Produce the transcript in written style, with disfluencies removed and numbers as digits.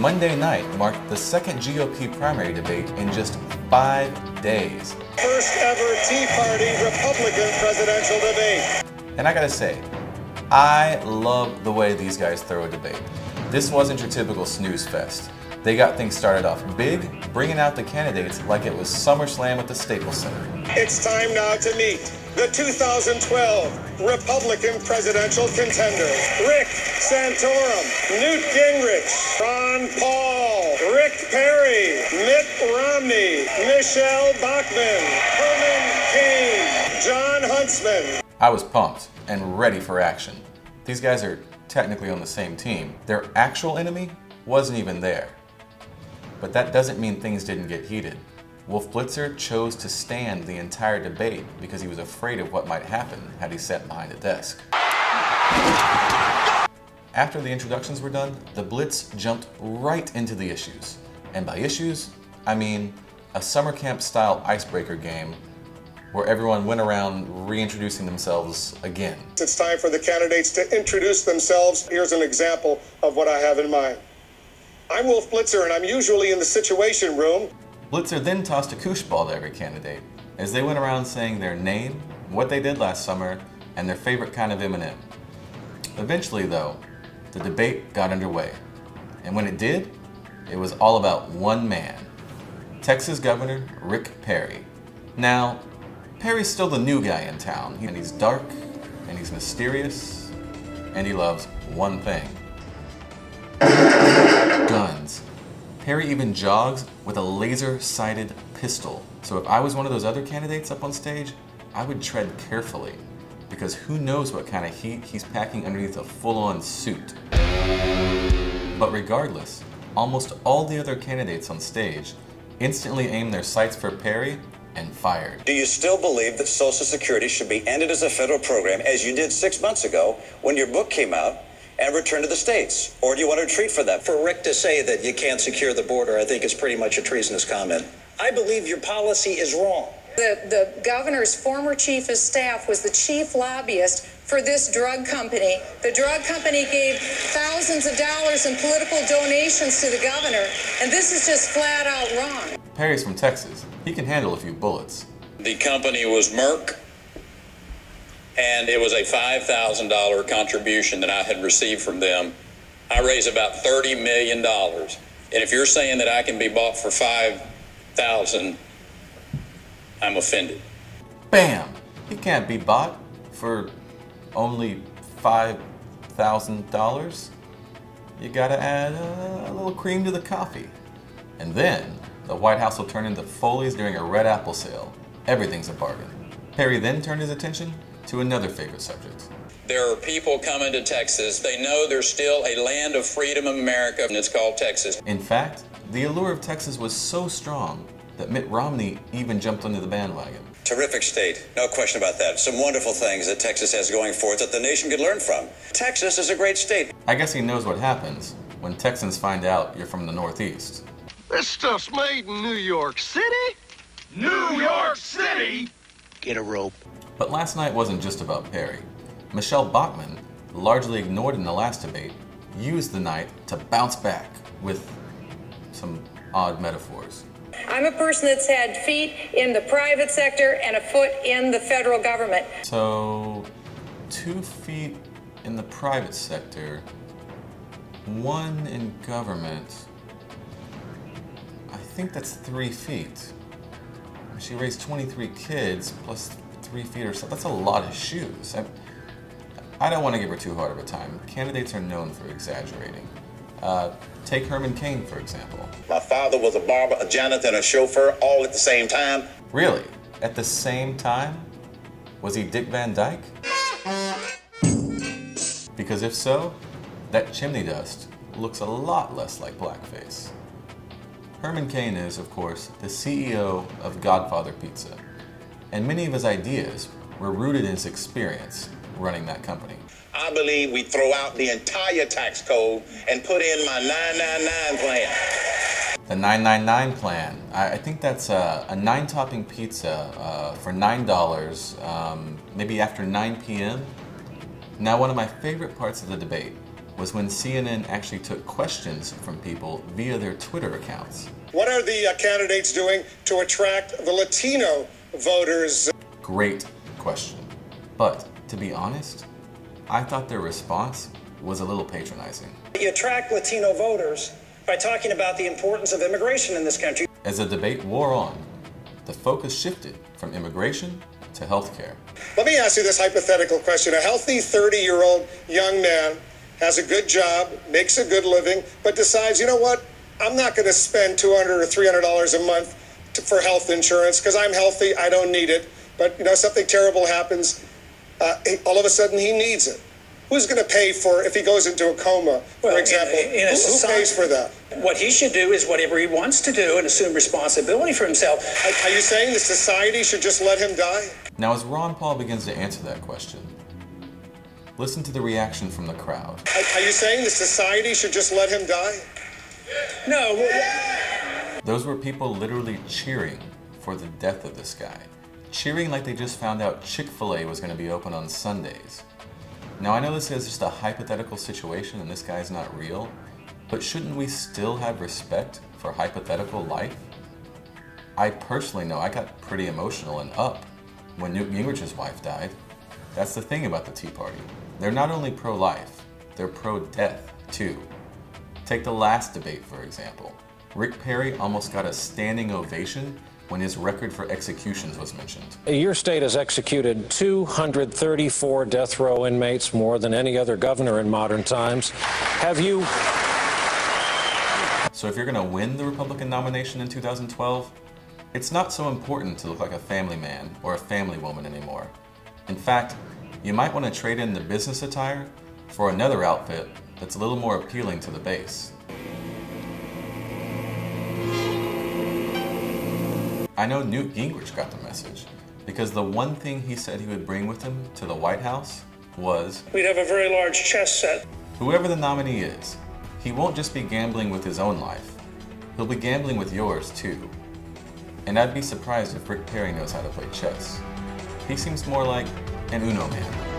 Monday night marked the second GOP primary debate in just 5 days. First ever Tea Party Republican presidential debate. And I gotta say, I love the way these guys throw a debate. This wasn't your typical snooze fest. They got things started off big, bringing out the candidates like it was SummerSlam at the Staples Center. It's time now to meet the 2012 Republican presidential contenders. Rick Santorum, Newt Gingrich, Ron Paul, Rick Perry, Mitt Romney, Michelle Bachmann, Herman Cain, John Huntsman. I was pumped and ready for action. These guys are technically on the same team. Their actual enemy wasn't even there. But that doesn't mean things didn't get heated. Wolf Blitzer chose to stand the entire debate because he was afraid of what might happen had he sat behind a desk. After the introductions were done, the Blitz jumped right into the issues. And by issues, I mean a summer camp style icebreaker game where everyone went around reintroducing themselves again. It's time for the candidates to introduce themselves. Here's an example of what I have in mind. I'm Wolf Blitzer, and I'm usually in the Situation Room. Blitzer then tossed a koosh ball to every candidate as they went around saying their name, what they did last summer, and their favorite kind of M&M. Eventually, though, the debate got underway. And when it did, it was all about one man, Texas Governor Rick Perry. Now, Perry's still the new guy in town, and he's dark, and he's mysterious, and he loves one thing: guns. Perry even jogs with a laser-sighted pistol. So if I was one of those other candidates up on stage, I would tread carefully, because who knows what kind of heat he's packing underneath a full-on suit. But regardless, almost all the other candidates on stage instantly aimed their sights for Perry and fired. Do you still believe that Social Security should be ended as a federal program, as you did 6 months ago when your book came out, and return to the states? Or do you want to retreat for that? For Rick to say that you can't secure the border, I think is pretty much a treasonous comment. I believe your policy is wrong. The governor's former chief of staff was the chief lobbyist for this drug company. The drug company gave thousands of dollars in political donations to the governor, and this is just flat out wrong. Perry's from Texas. He can handle a few bullets. The company was Merck, and it was a $5,000 contribution that I had received from them. I raised about $30 million. And if you're saying that I can be bought for $5,000, I'm offended. Bam! He can't be bought for only $5,000. You gotta add a little cream to the coffee. And then, the White House will turn into Foley's during a red apple sale. Everything's a bargain. Perry then turned his attention to another favorite subject. There are people coming to Texas. They know there's still a land of freedom in America, and it's called Texas. In fact, the allure of Texas was so strong that Mitt Romney even jumped onto the bandwagon. Terrific state, no question about that. Some wonderful things that Texas has going for it that the nation could learn from. Texas is a great state. I guess he knows what happens when Texans find out you're from the Northeast. This stuff's made in New York City? New York City? Get a rope. But last night wasn't just about Perry. Michelle Bachmann, largely ignored in the last debate, used the night to bounce back with some odd metaphors. I'm a person that's had feet in the private sector and a foot in the federal government. So, 2 feet in the private sector, 1 in government. I think that's 3 feet. She raised 23 kids plus 3 feet or so. That's a lot of shoes. I don't want to give her too hard of a time. Candidates are known for exaggerating. Take Herman Cain, for example. My father was a barber, a janitor, and a chauffeur all at the same time. Really? At the same time? Was he Dick Van Dyke? Because if so, that chimney dust looks a lot less like blackface. Herman Cain is, of course, the CEO of Godfather Pizza, and many of his ideas were rooted in his experience running that company. I believe we throw out the entire tax code and put in my 999 plan. The 999 plan. I think that's a 9-topping pizza for $9, maybe after 9 p.m. Now, one of my favorite parts of the debate was when CNN actually took questions from people via their Twitter accounts. What are the candidates doing to attract the Latino voters? Great question. But to be honest, I thought their response was a little patronizing. You attract Latino voters by talking about the importance of immigration in this country. As the debate wore on, the focus shifted from immigration to healthcare. Let me ask you this hypothetical question. A healthy 30-year-old young man has a good job, makes a good living, but decides, you know what, I'm not going to spend $200 or $300 a month for health insurance because I'm healthy, I don't need it. But, you know, something terrible happens, all of a sudden he needs it. Who's going to pay for if he goes into a coma, for example? Who pays for that? What he should do is whatever he wants to do and assume responsibility for himself. Are you saying the society should just let him die? Now, as Ron Paul begins to answer that question, listen to the reaction from the crowd. Are you saying the society should just let him die? No. Those were people literally cheering for the death of this guy. Cheering like they just found out Chick-fil-A was going to be open on Sundays. Now, I know this is just a hypothetical situation and this guy's not real, but shouldn't we still have respect for hypothetical life? I personally know I got pretty emotional and up when Newt Gingrich's wife died. That's the thing about the Tea Party. They're not only pro-life, they're pro-death too. Take the last debate, for example. Rick Perry almost got a standing ovation when his record for executions was mentioned. Your state has executed 234 death row inmates, more than any other governor in modern times. Have you... So if you're going to win the Republican nomination in 2012, it's not so important to look like a family man or a family woman anymore. In fact, you might want to trade in the business attire for another outfit that's a little more appealing to the base. I know Newt Gingrich got the message, because the one thing he said he would bring with him to the White House was, We'd have a very large chess set. whoever the nominee is, he won't just be gambling with his own life, he'll be gambling with yours too. And I'd be surprised if Rick Perry knows how to play chess. He seems more like an Uno man.